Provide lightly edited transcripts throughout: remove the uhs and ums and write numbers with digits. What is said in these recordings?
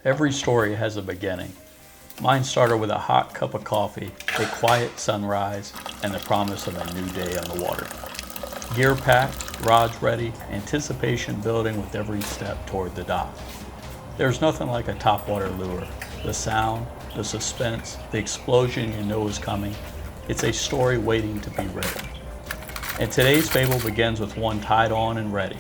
Every story has a beginning. Mine started with a hot cup of coffee, a quiet sunrise, and the promise of a new day on the water. Gear packed, rods ready, anticipation building with every step toward the dock. There's nothing like a topwater lure. The sound, the suspense, the explosion you know is coming. It's a story waiting to be written. And today's fable begins with one tied on and ready.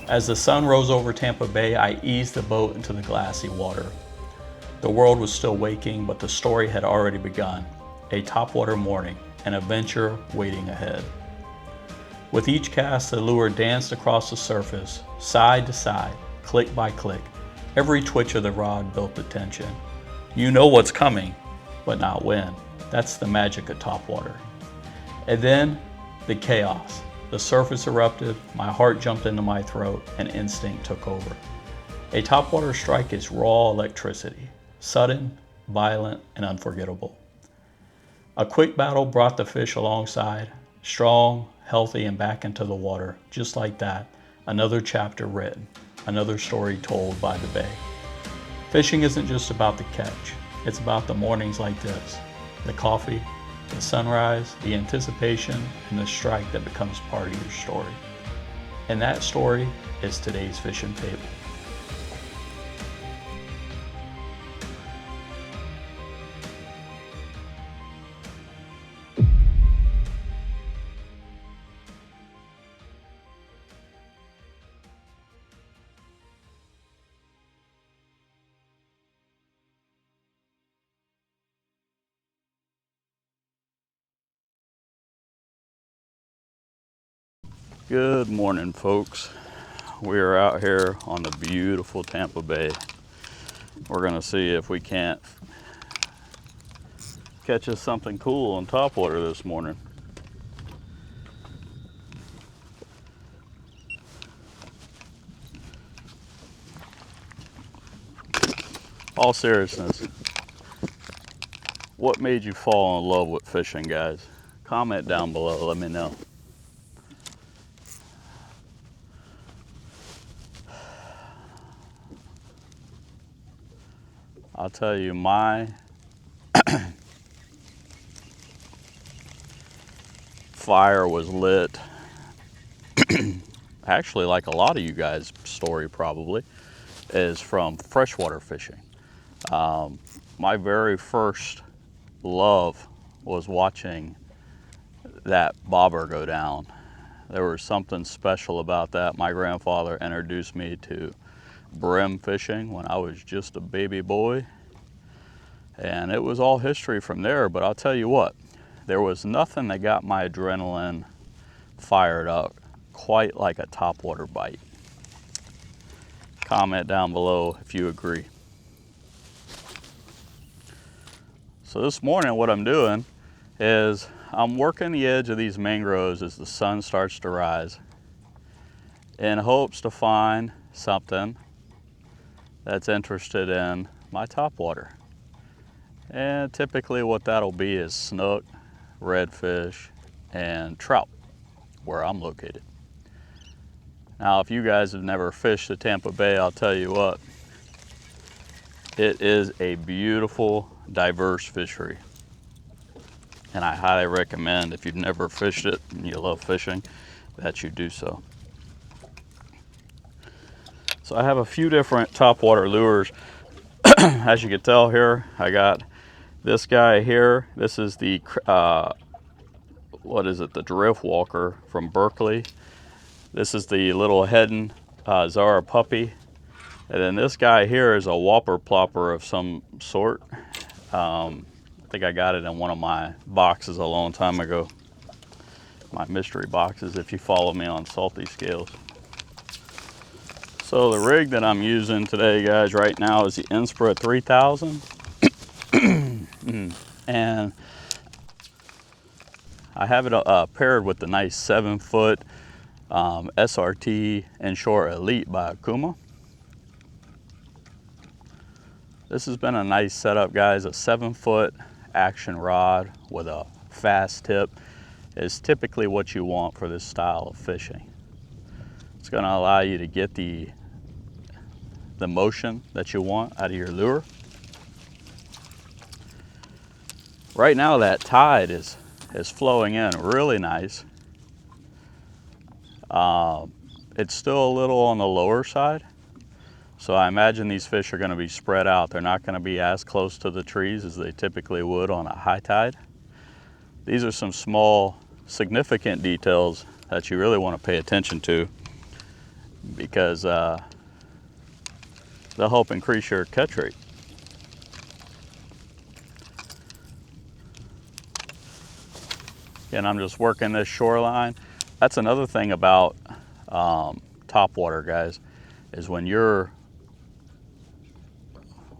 As the sun rose over Tampa Bay, I eased the boat into the glassy water. The world was still waking, but the story had already begun. A topwater morning, an adventure waiting ahead. With each cast, the lure danced across the surface, side to side, click by click. Every twitch of the rod built the tension. You know what's coming, but not when. That's the magic of topwater. And then, the chaos. The surface erupted, my heart jumped into my throat, and instinct took over. A topwater strike is raw electricity, sudden, violent, and unforgettable. A quick battle brought the fish alongside, strong, healthy, and back into the water. Just like that, another chapter written, another story told by the bay. Fishing isn't just about the catch, it's about the mornings like this, the coffee, the sunrise, the anticipation, and the strike that becomes part of your story. And that story is today's fishing fable. Good morning, folks. We are out here on the beautiful Tampa Bay. We're gonna see if we can't catch us something cool on topwater this morning. All seriousness, what made you fall in love with fishing, guys? Comment down below, let me know. I'll tell you, my fire was lit, actually like a lot of you guys' story probably, is from freshwater fishing. My very first love was watching that bobber go down. There was something special about that. My grandfather introduced me to brim fishing when I was just a baby boy, and it was all history from there. But I'll tell you what, there was nothing that got my adrenaline fired up quite like a topwater bite. Comment down below if you agree. So this morning what I'm doing is I'm working the edge of these mangroves as the sun starts to rise in hopes to find something that's interested in my topwater. And typically what that'll be is snook, redfish, and trout where I'm located. Now if you guys have never fished the Tampa Bay, I'll tell you what, it is a beautiful, diverse fishery. And I highly recommend, if you've never fished it and you love fishing, that you do so. So I have a few different topwater lures. As you can tell here, I got this guy here. This is the, the Drift Walker from Berkley. This is the little Heddon Zara puppy. And then this guy here is a whopper plopper of some sort. I think I got it in one of my boxes a long time ago. My mystery boxes, if you follow me on Salty Scales. So the rig that I'm using today, guys, right now is the Inspira 3000. And I have it paired with the nice 7-foot SRT Inshore Elite by Okuma. This has been a nice setup, guys. A 7-foot action rod with a fast tip is typically what you want for this style of fishing. It's going to allow you to get the the motion that you want out of your lure. Right now that tide is flowing in really nice. It's still a little on the lower side, so I imagine these fish are going to be spread out. They're not going to be as close to the trees as they typically would on a high tide. These are some small, significant details that you really want to pay attention to, because they'll help increase your catch rate. Again, I'm just working this shoreline. That's another thing about topwater, guys, is when you're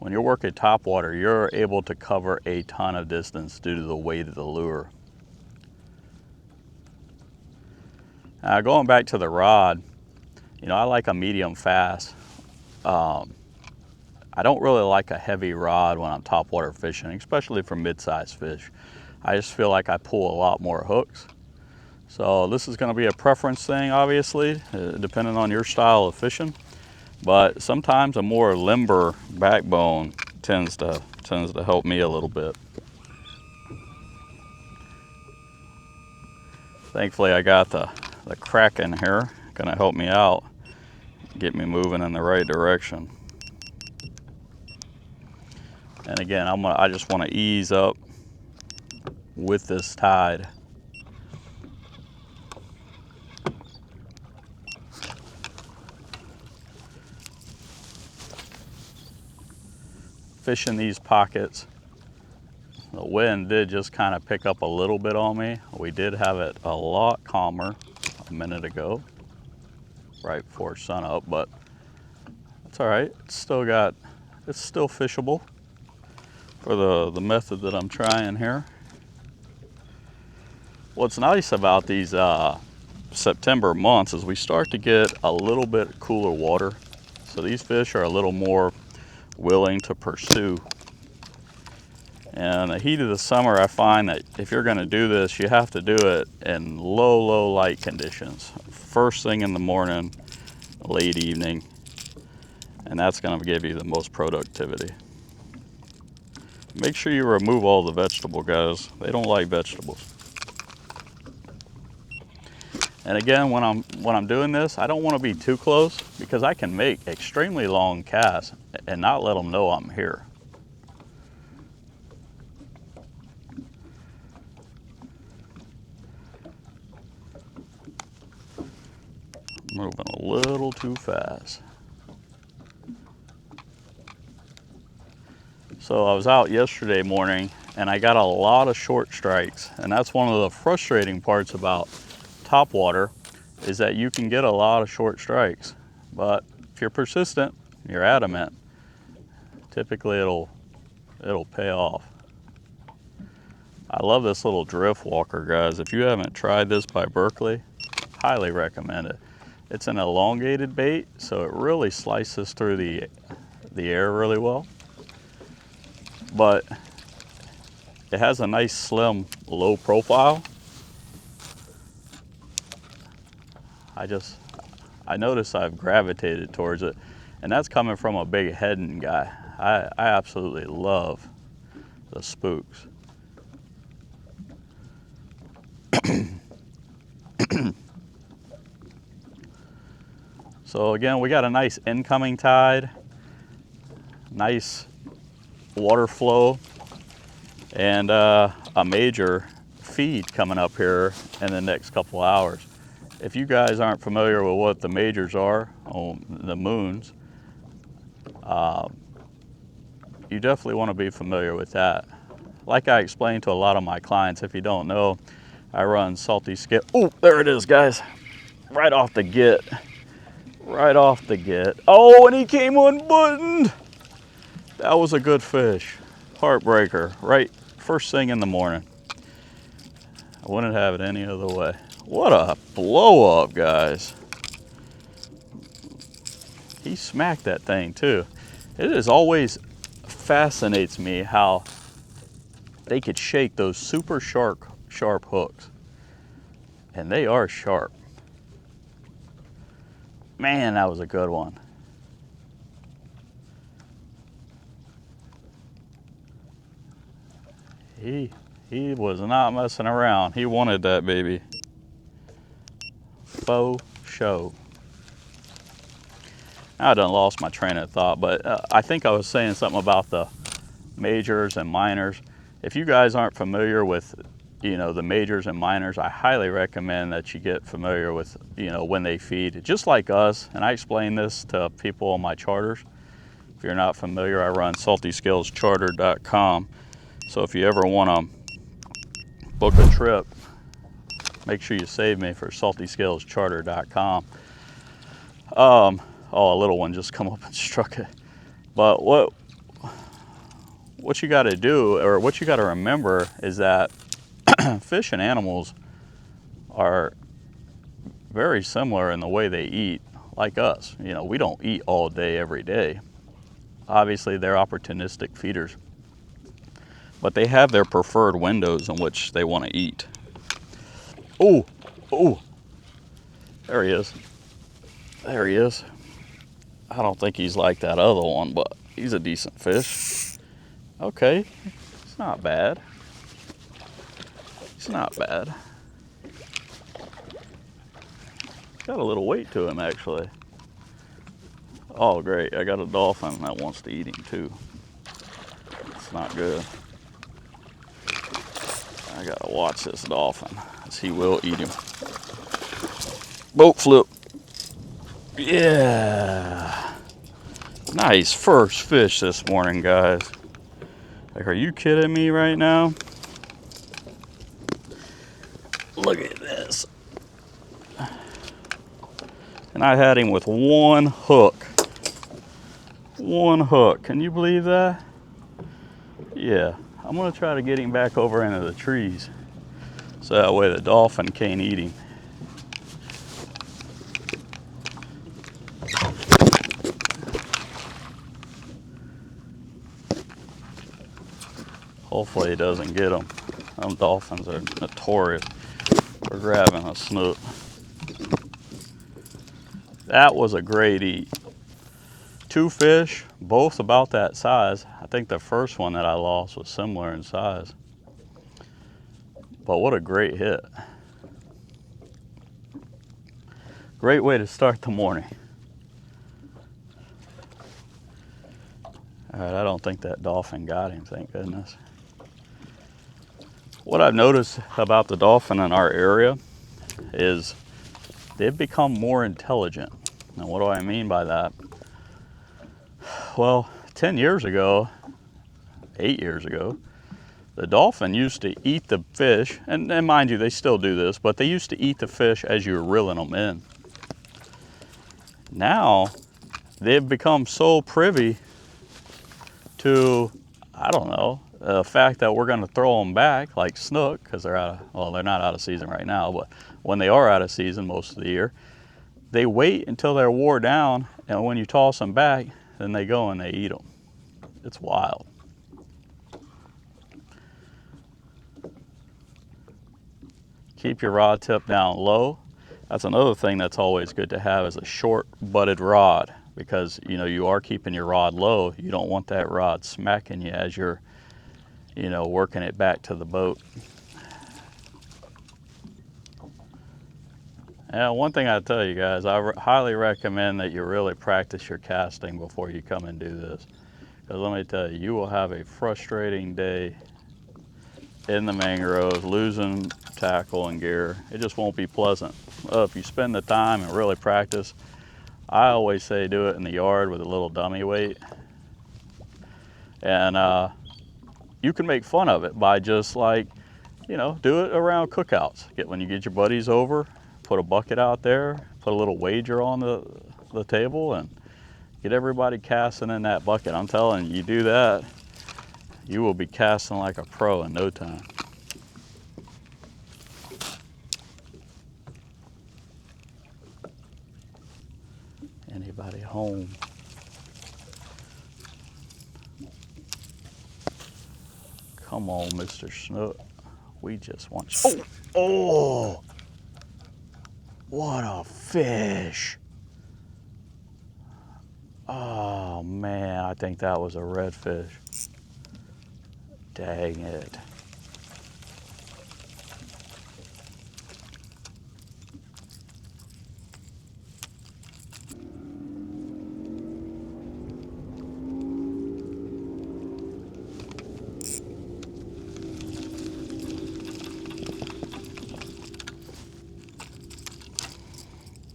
working topwater, you're able to cover a ton of distance due to the weight of the lure. Going back to the rod, you know, I like a medium fast. I don't really like a heavy rod when I'm topwater fishing, especially for mid-sized fish. I just feel like I pull a lot more hooks. So this is going to be a preference thing, obviously, depending on your style of fishing. But sometimes a more limber backbone tends to help me a little bit. Thankfully, I got the Kraken here, going to help me out, get me moving in the right direction. And again, I just want to ease up with this tide. Fishing these pockets. The wind did just kind of pick up a little bit on me. We did have it a lot calmer a minute ago, right before sun up, but that's all right. It's still fishable for the method that I'm trying here. What's nice about these September months is we start to get a little bit cooler water. So these fish are a little more willing to pursue. And the heat of the summer, I find that if you're going to do this, you have to do it in low light conditions. First thing in the morning, late evening, and that's going to give you the most productivity. Make sure you remove all the vegetable, guys. They don't like vegetables. And again, when I'm doing this, I don't want to be too close, because I can make extremely long casts and not let them know I'm here. Moving a little too fast. So I was out yesterday morning and I got a lot of short strikes, and that's one of the frustrating parts about topwater, is that you can get a lot of short strikes, but if you're persistent, you're adamant, typically it'll pay off. I love this little drift walker, guys. If you haven't tried this by Berkley, highly recommend it. It's an elongated bait, so it really slices through the air really well. But it has a nice, slim, low profile. I notice I've gravitated towards it, and that's coming from a big heading guy. I absolutely love the spooks. So again, we got a nice incoming tide, nice water flow, and a major feed coming up here in the next couple hours. If you guys aren't familiar with what the majors are on the moons, you definitely want to be familiar with that. Like I explained to a lot of my clients, if you don't know, I run Salty Skip. Oh, there it is, guys. Right off the get. Right off the get. Oh, and he came unbuttoned. That was a good fish. Heartbreaker, right first thing in the morning. I wouldn't have it any other way. What a blow up, guys. He smacked that thing too. It is always fascinates me how they could shake those super sharp hooks. And they are sharp. Man, that was a good one. He was not messing around. He wanted that baby. Faux show. Now I done lost my train of thought, but I think I was saying something about the majors and minors. If you guys aren't familiar with, you know, the majors and minors, I highly recommend that you get familiar with, you know, when they feed, just like us. And I explain this to people on my charters. If you're not familiar, I run saltyscalescharter.com. So if you ever want to book a trip, make sure you save me for saltyscalescharter.com. Oh, a little one just come up and struck it. But what you got to do, or what you got to remember, is that fish and animals are very similar in the way they eat, like us. You know, we don't eat all day, every day. Obviously, they're opportunistic feeders, but they have their preferred windows in which they want to eat. Oh, there he is. There he is. I don't think he's like that other one, but he's a decent fish. Okay, it's not bad. It's not bad. Got a little weight to him, actually. Oh, great. I got a dolphin that wants to eat him, too. It's not good. I gotta watch this dolphin, as he will eat him. Boat flip. Yeah. Nice first fish this morning, guys. Like, are you kidding me right now? Look at this. And I had him with one hook. One hook. Can you believe that? Yeah. I'm going to try to get him back over into the trees, so that way the dolphin can't eat him. Hopefully he doesn't get them. Them dolphins are notorious for grabbing a snook. That was a great eat. 2 fish, both about that size. I think the first one that I lost was similar in size. But what a great hit. Great way to start the morning. All right, I don't think that dolphin got him, thank goodness. What I've noticed about the dolphin in our area is they've become more intelligent. Now, what do I mean by that? Well, 10 years ago, 8 years ago, the dolphin used to eat the fish, and mind you, they still do this, but they used to eat the fish as you were reeling them in. Now, they've become so privy to, I don't know, the fact that we're going to throw them back like snook, because they're they're not out of season right now, but when they are out of season most of the year, they wait until they're wore down, and when you toss them back, then they go and they eat them. It's wild. Keep your rod tip down low. That's another thing that's always good to have, is a short butted rod, because you know you are keeping your rod low. You don't want that rod smacking you as you're, you know, working it back to the boat. And one thing I tell you guys, I highly recommend that you really practice your casting before you come and do this. Because let me tell you, you will have a frustrating day in the mangroves, losing tackle and gear. It just won't be pleasant. If you spend the time and really practice, I always say do it in the yard with a little dummy weight. And you can make fun of it by just, like, you know, do it around cookouts. When you get your buddies over, put a bucket out there, put a little wager on the table, and get everybody casting in that bucket. I'm telling you, you do that, you will be casting like a pro in no time. Anybody home? Come on, Mr. Snook. We just want you. Oh! What a fish! Oh man, I think that was a redfish. Dang it.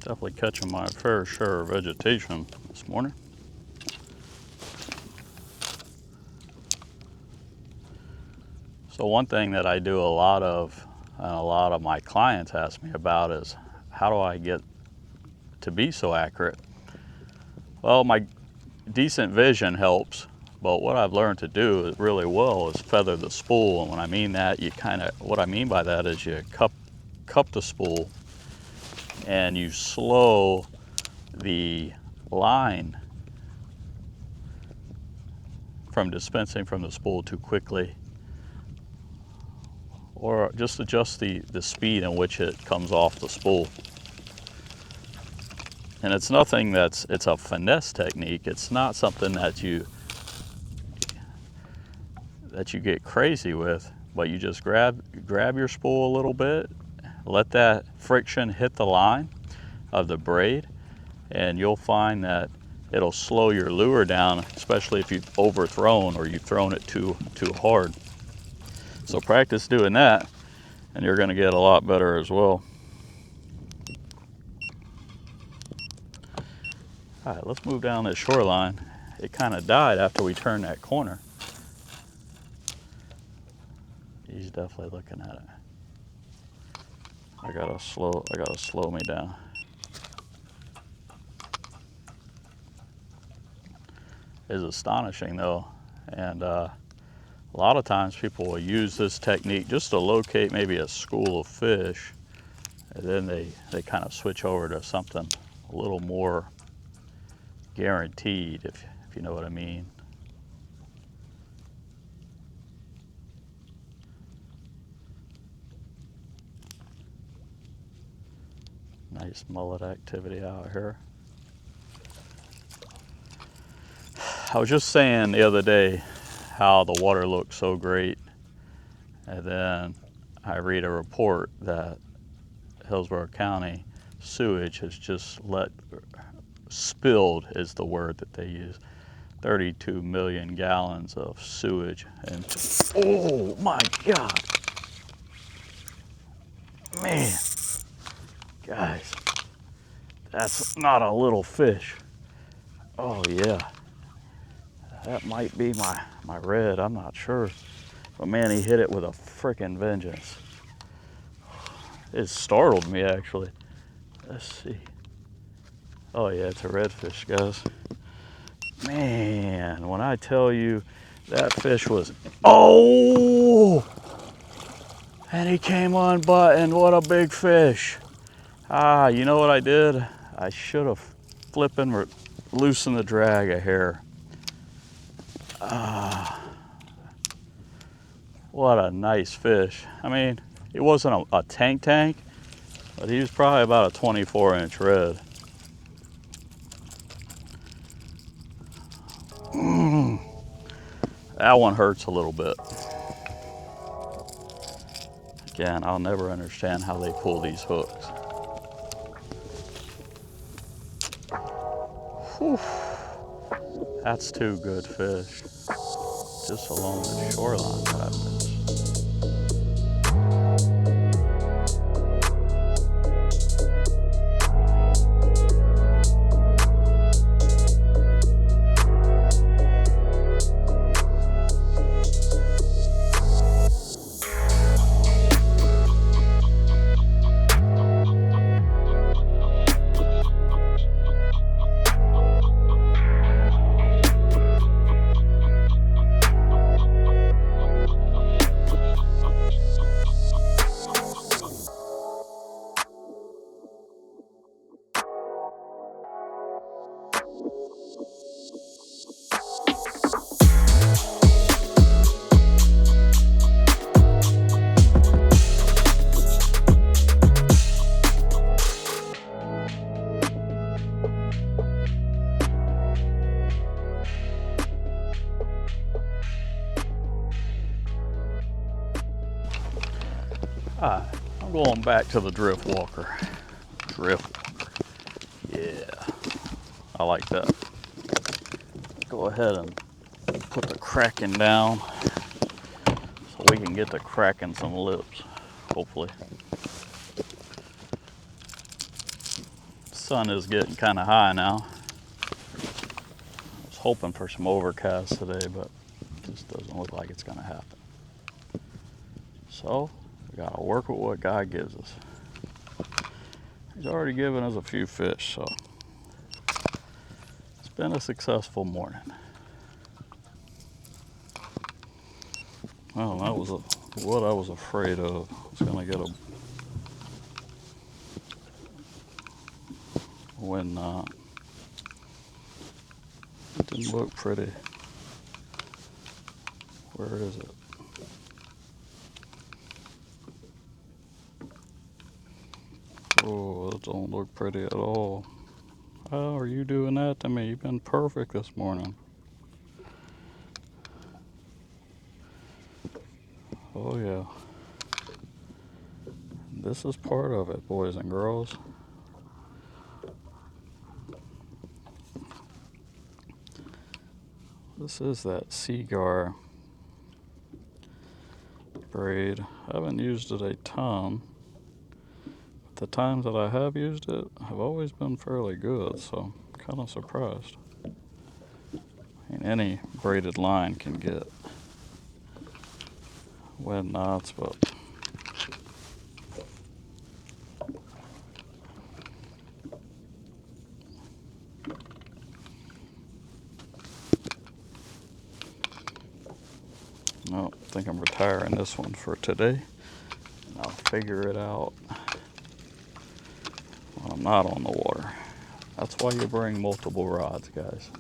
Definitely catching my fair share of vegetation this morning. So one thing that I do a lot of, and a lot of my clients ask me about, is how do I get to be so accurate? Well, my decent vision helps, but what I've learned to do really well is feather the spool. And when I mean that, what I mean by that is you cup the spool and you slow the line from dispensing from the spool too quickly, or just adjust the speed in which it comes off the spool. And it's nothing it's a finesse technique. It's not something that you get crazy with, but you just grab your spool a little bit, let that friction hit the line of the braid, and you'll find that it'll slow your lure down, especially if you've overthrown or you've thrown it too hard. So practice doing that, and you're going to get a lot better as well. All right, let's move down this shoreline. It kind of died after we turned that corner. He's definitely looking at it. I gotta slow me down. It's astonishing though, and a lot of times people will use this technique just to locate maybe a school of fish, and then they kind of switch over to something a little more guaranteed, if you know what I mean. Nice mullet activity out here. I was just saying the other day how the water looks so great, and then I read a report that Hillsborough County sewage has just spilled is the word that they use, 32 million gallons of sewage. And oh my God, man, guys, that's not a little fish. Oh yeah, that might be my red, I'm not sure. But man, he hit it with a frickin' vengeance. It startled me actually. Let's see. Oh yeah, it's a redfish, guys. Man, when I tell you that fish was, oh, and he came unbuttoned, what a big fish. You know what I did? I should have flipping loosened the drag a hair. What a nice fish. I mean, it wasn't a tank, but he was probably about a 24-inch red. That one hurts a little bit. Again, I'll never understand how they pull these hooks. Whew. That's two good fish, just along the shoreline that I've been. Alright, I'm going back to the drift walker. Yeah, I like that. Go ahead and put the Kraken down so we can get to cracking some lips, hopefully. sun is getting kind of high now. I was hoping for some overcast today, but it just doesn't look like it's going to happen. So we got to work with what God gives us. He's already given us a few fish, so it's been a successful morning. Well, that was what I was afraid of. I was going to get a wind knot. It didn't look pretty. Where is it? Oh, that don't look pretty at all. How are you doing that to me? You've been perfect this morning. Oh yeah. This is part of it, boys and girls. This is that Seaguar braid. I haven't used it a ton. The times that I have used it have always been fairly good, so I'm kind of surprised. I mean, any braided line can get wind knots, but no, I think I'm retiring this one for today. And I'll figure it out when I'm not on the water. That's why you bring multiple rods, guys.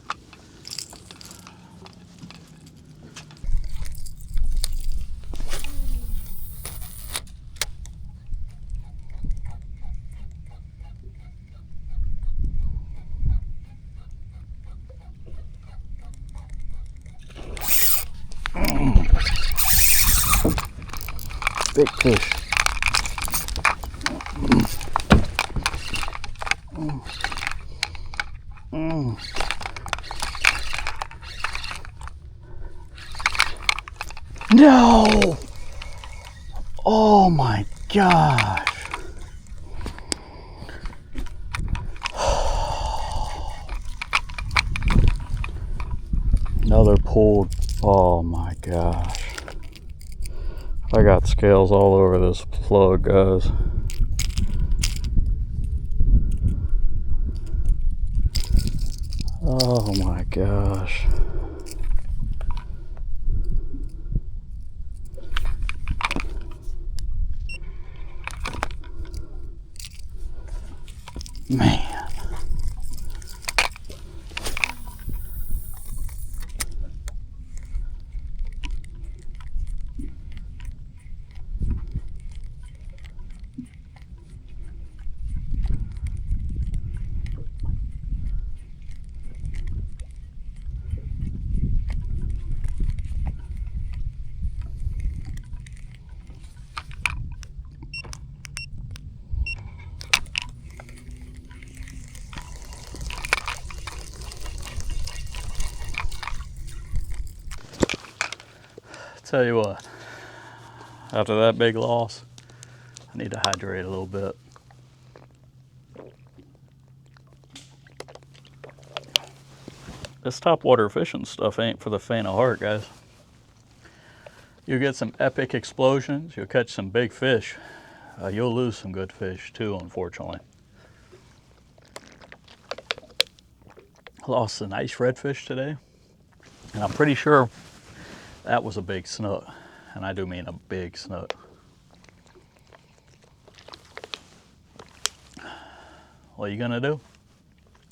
Big fish. No! Oh my gosh. Another pulled. Oh my gosh. I got scales all over this plug, guys. Oh my gosh. Man. Tell you what, after that big loss, I need to hydrate a little bit. This topwater fishing stuff ain't for the faint of heart, guys. You'll get some epic explosions, you'll catch some big fish. You'll lose some good fish too, unfortunately. Lost a nice redfish today, and I'm pretty sure that was a big snook, and I do mean a big snook. What are you gonna do?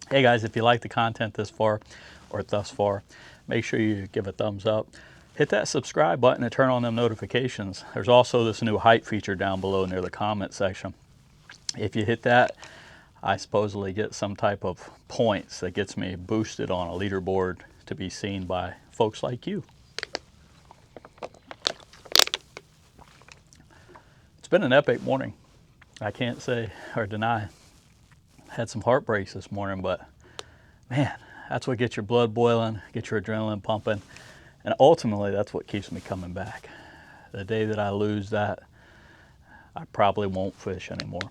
Hey guys, if you like the content this far, or thus far, make sure you give a thumbs up. Hit that subscribe button and turn on them notifications. There's also this new height feature down below near the comment section. If you hit that, I supposedly get some type of points that gets me boosted on a leaderboard to be seen by folks like you. It's been an epic morning. I can't say or deny. Had some heartbreaks this morning, but man, that's what gets your blood boiling, gets your adrenaline pumping, and ultimately that's what keeps me coming back. The day that I lose that, I probably won't fish anymore.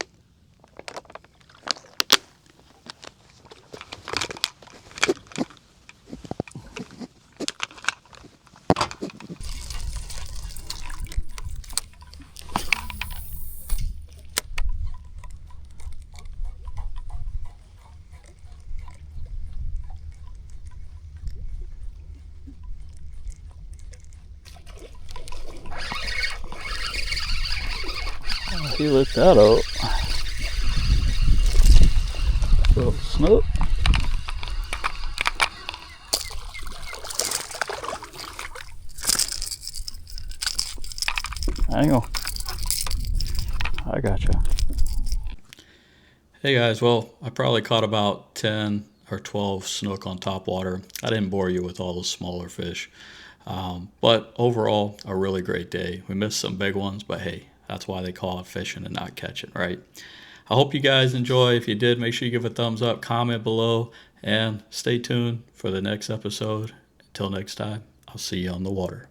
He lit that up. Little snook. Hang on. I gotcha. Hey guys, well, I probably caught about 10 or 12 snook on topwater. I didn't bore you with all the smaller fish. But overall, a really great day. We missed some big ones, but hey, that's why they call it fishing and not catching, right? I hope you guys enjoy. If you did, make sure you give a thumbs up, comment below, and stay tuned for the next episode. Until next time, I'll see you on the water.